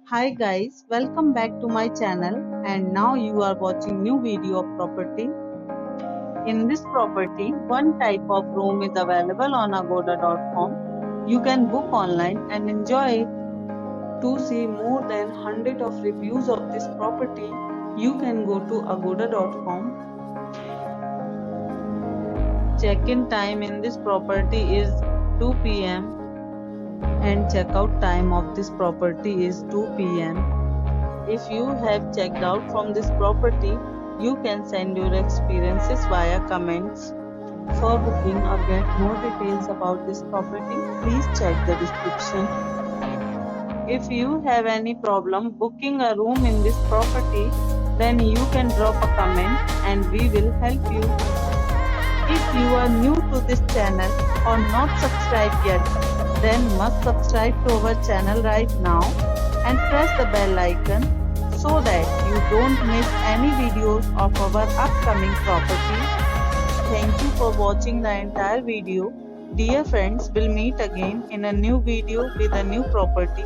Hi guys, welcome back to my channel and now you are watching new video of property. In this property, one type of room is available on agoda.com. You can book online and enjoy it. To see more than 100 of reviews of this property, you can go to agoda.com. Check-in time in this property is 2 p.m. and checkout time of this property is 2 p.m. If you have checked out from this property, you can send your experiences via comments. For booking or get more details about this property, please check the description. If you have any problem booking a room in this property, then you can drop a comment and we will help you. If you are new to this channel or not subscribed yet, then must subscribe to our channel right now and press the bell icon so that you don't miss any videos of our upcoming property. Thank you for watching the entire video. Dear friends, we'll meet again in a new video with a new property.